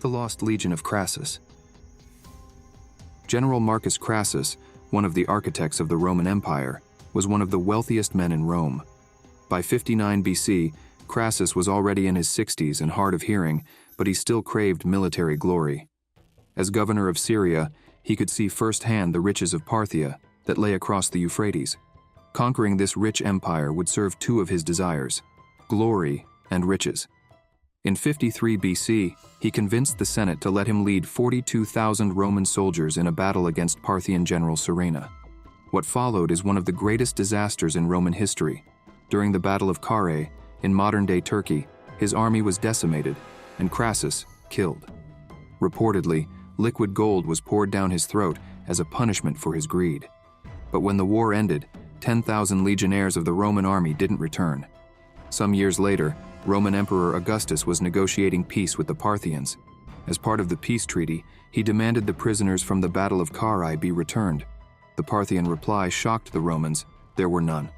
The Lost Legion of Crassus. General Marcus Crassus, one of the architects of the Roman Empire, was one of the wealthiest men in Rome. By 59 BC, Crassus was already in his 60s and hard of hearing, but he still craved military glory. As governor of Syria, he could see firsthand the riches of Parthia that lay across the Euphrates. Conquering this rich empire would serve two of his desires: glory and riches. In 53 BC, he convinced the Senate to let him lead 42,000 Roman soldiers in a battle against Parthian general Suzanin. What followed is one of the greatest disasters in Roman history. During the Battle of Carrhae, in modern-day Turkey, his army was decimated, and Crassus killed. Reportedly, liquid gold was poured down his throat as a punishment for his greed. But when the war ended, 10,000 legionnaires of the Roman army didn't return. Some years later, Roman Emperor Augustus was negotiating peace with the Parthians. As part of the peace treaty, he demanded the prisoners from the Battle of Carrhae be returned. The Parthian reply shocked the Romans: there were none.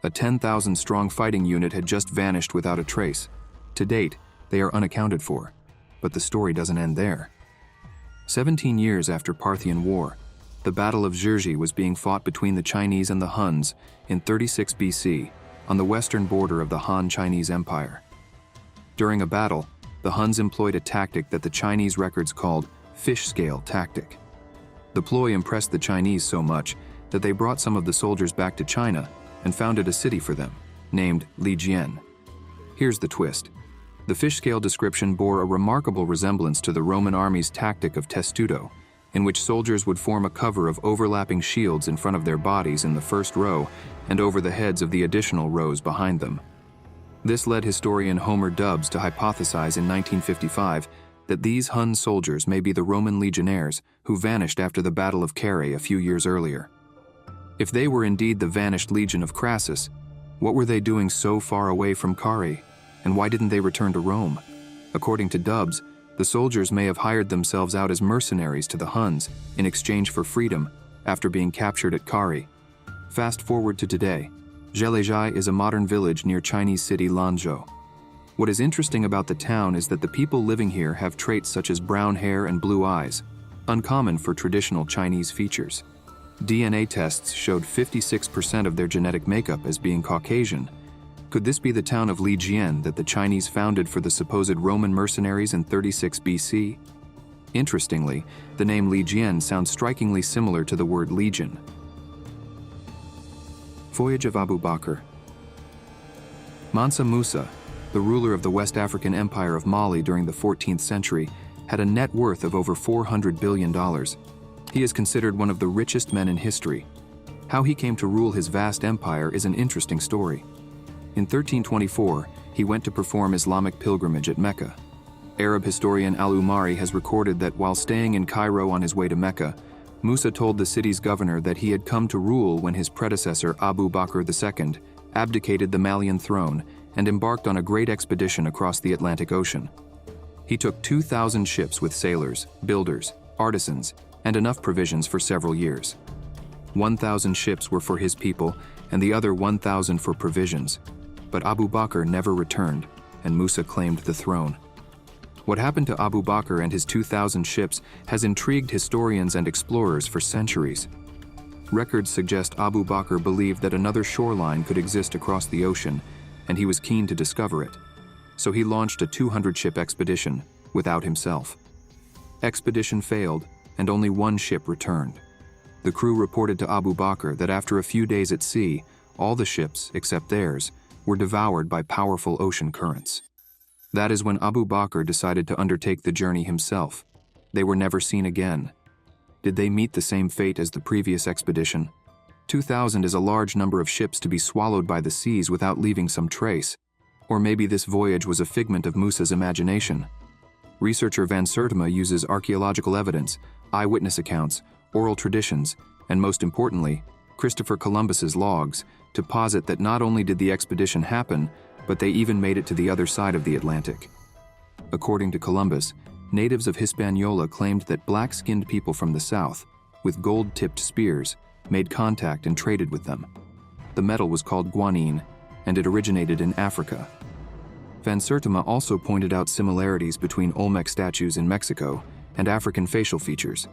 A 10,000-strong fighting unit had just vanished without a trace. To date, they are unaccounted for. But the story doesn't end there. 17 years after Parthian War, the Battle of Zhurgi was being fought between the Chinese and the Huns in 36 BC on the western border of the Han Chinese Empire. During a battle, the Huns employed a tactic that the Chinese records called fish scale tactic. The ploy impressed the Chinese so much that they brought some of the soldiers back to China and founded a city for them, named Lijian. Here's the twist. The fish scale description bore a remarkable resemblance to the Roman army's tactic of testudo, in which soldiers would form a cover of overlapping shields in front of their bodies in the first row and over the heads of the additional rows behind them. This led historian Homer Dubs to hypothesize in 1955 that these Hun soldiers may be the Roman legionnaires who vanished after the Battle of Carrhae a few years earlier. If they were indeed the vanished legion of Crassus, what were they doing so far away from Carrhae, and why didn't they return to Rome? According to Dubs, the soldiers may have hired themselves out as mercenaries to the Huns in exchange for freedom after being captured at Carrhae. Fast forward to today. Zhelezhai is a modern village near Chinese city Lanzhou. What is interesting about the town is that the people living here have traits such as brown hair and blue eyes, uncommon for traditional Chinese features. DNA tests showed 56% of their genetic makeup as being Caucasian. Could this be the town of Lijian that the Chinese founded for the supposed Roman mercenaries in 36 BC? Interestingly, the name Lijian sounds strikingly similar to the word legion. Voyage of Abu Bakr. Mansa Musa, the ruler of the West African Empire of Mali during the 14th century, had a net worth of over $400 billion. He is considered one of the richest men in history. How he came to rule his vast empire is an interesting story. In 1324, he went to perform Islamic pilgrimage at Mecca. Arab historian Al-Umari has recorded that while staying in Cairo on his way to Mecca, Musa told the city's governor that he had come to rule when his predecessor Abu Bakr II abdicated the Malian throne and embarked on a great expedition across the Atlantic Ocean. He took 2,000 ships with sailors, builders, artisans, and enough provisions for several years. 1,000 ships were for his people and the other 1,000 for provisions. But Abu Bakr never returned, and Musa claimed the throne. What happened to Abu Bakr and his 2,000 ships has intrigued historians and explorers for centuries. Records suggest Abu Bakr believed that another shoreline could exist across the ocean, and he was keen to discover it. So he launched a 200-ship expedition, without himself. Expedition failed, and only one ship returned. The crew reported to Abu Bakr that after a few days at sea, all the ships, except theirs, were devoured by powerful ocean currents. That is when Abu Bakr decided to undertake the journey himself. They were never seen again. Did they meet the same fate as the previous expedition? 2,000 is a large number of ships to be swallowed by the seas without leaving some trace. Or maybe this voyage was a figment of Musa's imagination. Researcher Van Sertima uses archaeological evidence, eyewitness accounts, oral traditions, and most importantly, Christopher Columbus's logs, to posit that not only did the expedition happen, but they even made it to the other side of the Atlantic. According to Columbus, natives of Hispaniola claimed that black-skinned people from the south, with gold-tipped spears, made contact and traded with them. The metal was called guanine, and it originated in Africa. Van Sertima also pointed out similarities between Olmec statues in Mexico and African facial features.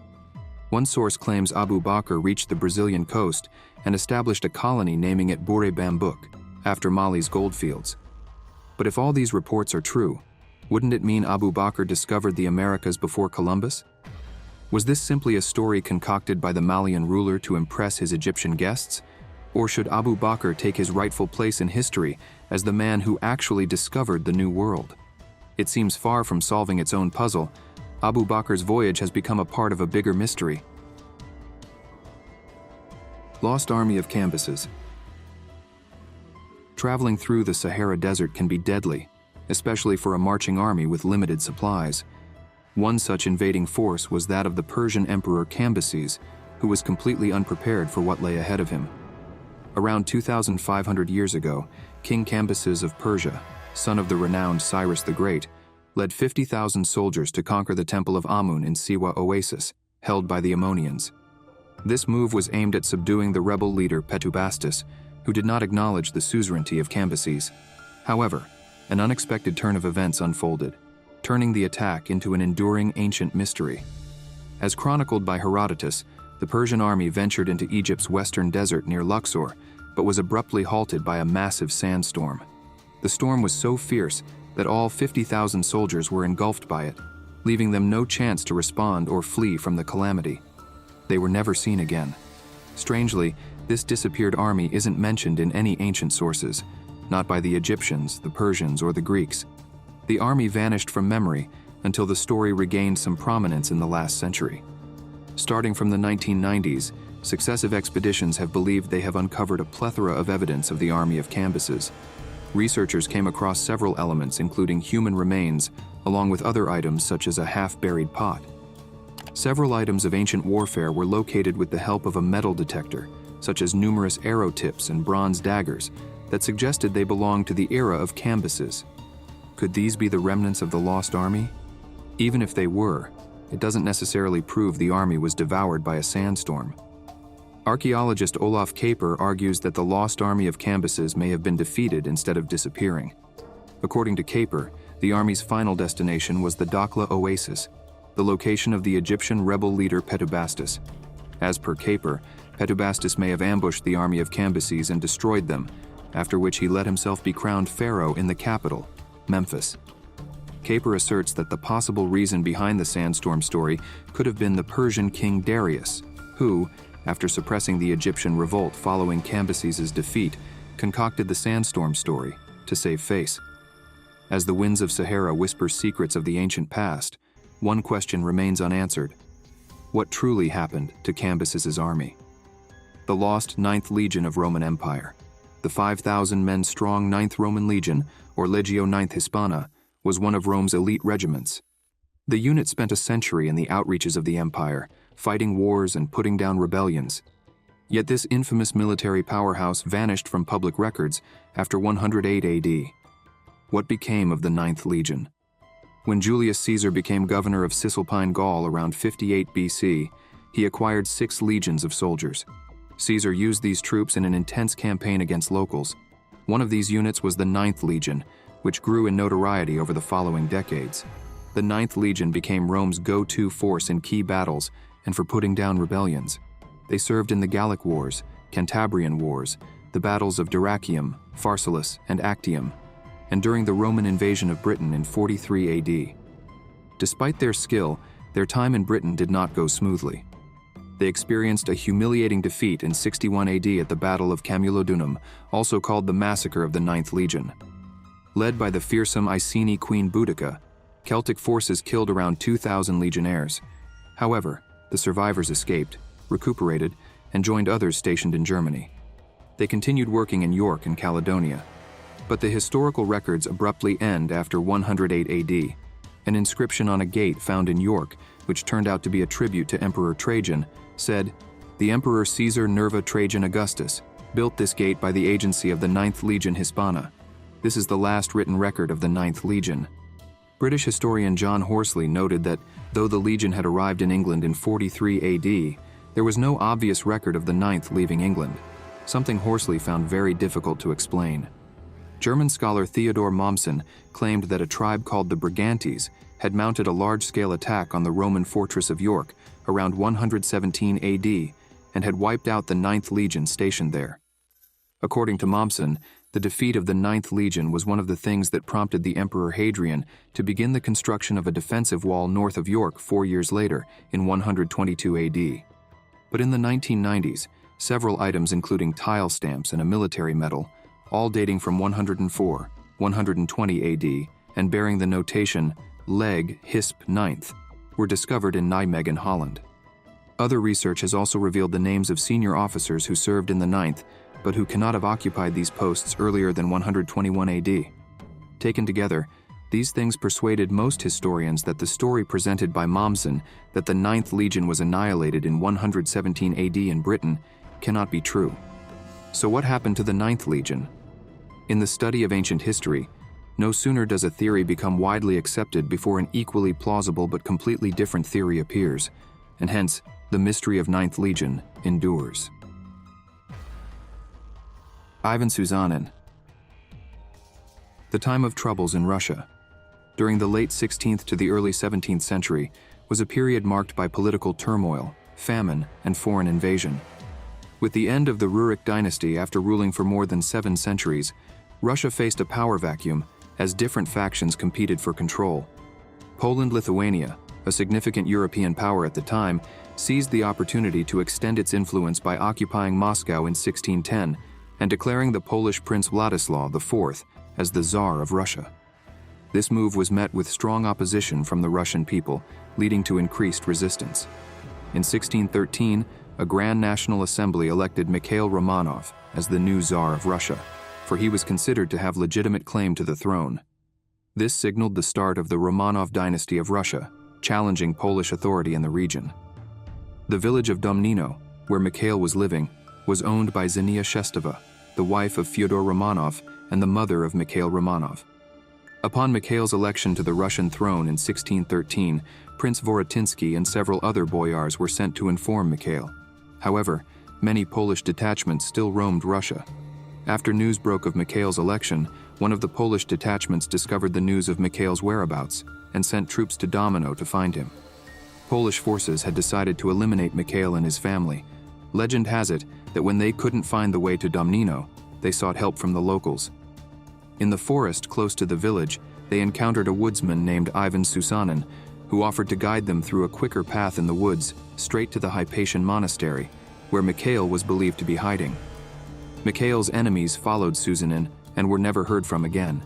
One source claims Abu Bakr reached the Brazilian coast and established a colony naming it Bure Bambuk, after Mali's goldfields. But if all these reports are true, wouldn't it mean Abu Bakr discovered the Americas before Columbus? Was this simply a story concocted by the Malian ruler to impress his Egyptian guests? Or should Abu Bakr take his rightful place in history as the man who actually discovered the New World? It seems far from solving its own puzzle. Abu Bakr's voyage has become a part of a bigger mystery. Lost Army of Cambyses. Traveling through the Sahara Desert can be deadly, especially for a marching army with limited supplies. One such invading force was that of the Persian Emperor Cambyses, who was completely unprepared for what lay ahead of him. Around 2,500 years ago, King Cambyses of Persia, son of the renowned Cyrus the Great, led 50,000 soldiers to conquer the Temple of Amun in Siwa Oasis, held by the Ammonians. This move was aimed at subduing the rebel leader Petubastis, who did not acknowledge the suzerainty of Cambyses. However, an unexpected turn of events unfolded, turning the attack into an enduring ancient mystery. As chronicled by Herodotus, the Persian army ventured into Egypt's western desert near Luxor, but was abruptly halted by a massive sandstorm. The storm was so fierce that all 50,000 soldiers were engulfed by it, leaving them no chance to respond or flee from the calamity. They were never seen again. Strangely, this disappeared army isn't mentioned in any ancient sources, not by the Egyptians, the Persians, or the Greeks. The army vanished from memory until the story regained some prominence in the last century. Starting from the 1990s, successive expeditions have believed they have uncovered a plethora of evidence of the army of Cambyses. Researchers came across several elements, including human remains, along with other items such as a half-buried pot. Several items of ancient warfare were located with the help of a metal detector, such as numerous arrow tips and bronze daggers, that suggested they belonged to the era of Cambyses. Could these be the remnants of the Lost Army? Even if they were, it doesn't necessarily prove the army was devoured by a sandstorm. Archaeologist Olaf Kaper argues that the Lost Army of Cambyses may have been defeated instead of disappearing. According to Kaper, the army's final destination was the Dakhla Oasis, the location of the Egyptian rebel leader Petubastis. As per Kaper, Petubastis may have ambushed the army of Cambyses and destroyed them, after which he let himself be crowned pharaoh in the capital, Memphis. Kaper asserts that the possible reason behind the sandstorm story could have been the Persian king Darius, who, after suppressing the Egyptian revolt following Cambyses' defeat, concocted the sandstorm story to save face. As the winds of Sahara whisper secrets of the ancient past, one question remains unanswered. What truly happened to Cambyses' army? The lost 9th Legion of Roman Empire. The 5,000 men strong 9th Roman Legion, or Legio IX Hispana, was one of Rome's elite regiments. The unit spent a century in the outreaches of the empire, fighting wars and putting down rebellions. Yet this infamous military powerhouse vanished from public records after 108 AD. What became of the 9th Legion? When Julius Caesar became governor of Cisalpine Gaul around 58 BC, he acquired 6 legions of soldiers. Caesar used these troops in an intense campaign against locals. One of these units was the 9th Legion, which grew in notoriety over the following decades. The 9th Legion became Rome's go-to force in key battles and for putting down rebellions. They served in the Gallic Wars, Cantabrian Wars, the battles of Dyrrhachium, Pharsalus, and Actium, and during the Roman invasion of Britain in 43 AD. Despite their skill, their time in Britain did not go smoothly. They experienced a humiliating defeat in 61 AD at the Battle of Camulodunum, also called the Massacre of the 9th Legion. Led by the fearsome Iceni Queen Boudica, Celtic forces killed around 2,000 legionnaires. However, the survivors escaped, recuperated, and joined others stationed in Germany. They continued working in York and Caledonia. But the historical records abruptly end after 108 AD. An inscription on a gate found in York, which turned out to be a tribute to Emperor Trajan, said, "The Emperor Caesar Nerva Trajan Augustus built this gate by the agency of the 9th Legion Hispana. This is the last written record of the 9th Legion." British historian John Horsley noted that, though the Legion had arrived in England in 43 AD, there was no obvious record of the 9th leaving England, something Horsley found very difficult to explain. German scholar Theodor Mommsen claimed that a tribe called the Brigantes had mounted a large-scale attack on the Roman fortress of York around 117 AD and had wiped out the 9th Legion stationed there. According to Mommsen, the defeat of the 9th Legion was one of the things that prompted the Emperor Hadrian to begin the construction of a defensive wall north of York 4 years later in 122 AD. But in the 1990s, several items including tile stamps and a military medal, all dating from 104, 120 AD, and bearing the notation Leg Hisp 9th, were discovered in Nijmegen, Holland. Other research has also revealed the names of senior officers who served in the 9th, but who cannot have occupied these posts earlier than 121 AD. Taken together, these things persuaded most historians that the story presented by Mommsen that the 9th Legion was annihilated in 117 AD in Britain cannot be true. So what happened to the 9th Legion? In the study of ancient history, no sooner does a theory become widely accepted before an equally plausible but completely different theory appears, and hence, the mystery of 9th Legion endures. Ivan Suzanin. The time of troubles in Russia, during the late 16th to the early 17th century, was a period marked by political turmoil, famine, and foreign invasion. With the end of the Rurik dynasty after ruling for more than 7 centuries, Russia faced a power vacuum as different factions competed for control. Poland-Lithuania, a significant European power at the time, seized the opportunity to extend its influence by occupying Moscow in 1610 and declaring the Polish Prince Władysław IV as the Tsar of Russia. This move was met with strong opposition from the Russian people, leading to increased resistance. In 1613, a Grand National Assembly elected Mikhail Romanov as the new Tsar of Russia, for he was considered to have legitimate claim to the throne. This signaled the start of the Romanov dynasty of Russia, challenging Polish authority in the region. The village of Domnino, where Mikhail was living, was owned by Zhenya Shestova, the wife of Fyodor Romanov and the mother of Mikhail Romanov. Upon Mikhail's election to the Russian throne in 1613, Prince Vorotinsky and several other boyars were sent to inform Mikhail. However, many Polish detachments still roamed Russia. After news broke of Mikhail's election, one of the Polish detachments discovered the news of Mikhail's whereabouts and sent troops to Domino to find him. Polish forces had decided to eliminate Mikhail and his family. Legend has it that when they couldn't find the way to Domnino, they sought help from the locals. In the forest close to the village, they encountered a woodsman named Ivan Suzanin, who offered to guide them through a quicker path in the woods straight to the Hypatian monastery, where Mikhail was believed to be hiding. Mikhail's enemies followed Suzanin and were never heard from again.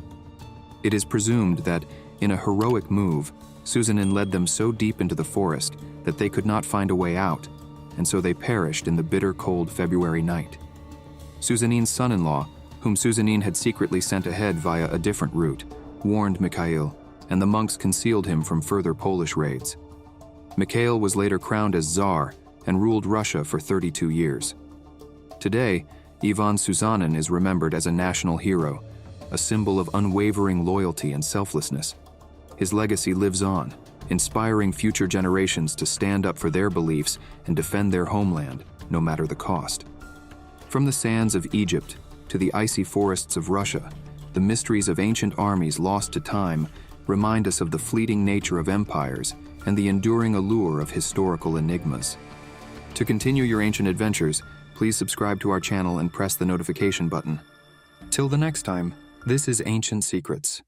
It is presumed that, in a heroic move, Suzanin led them so deep into the forest that they could not find a way out, and so they perished in the bitter cold February night. Suzanin's son-in-law, whom Suzanin had secretly sent ahead via a different route, warned Mikhail, and the monks concealed him from further Polish raids. Mikhail was later crowned as Tsar and ruled Russia for 32 years. Today, Ivan Suzanin is remembered as a national hero, a symbol of unwavering loyalty and selflessness. His legacy lives on, inspiring future generations to stand up for their beliefs and defend their homeland, no matter the cost. From the sands of Egypt to the icy forests of Russia, the mysteries of ancient armies lost to time remind us of the fleeting nature of empires and the enduring allure of historical enigmas. To continue your ancient adventures, please subscribe to our channel and press the notification button. Till the next time, this is Ancient Secrets.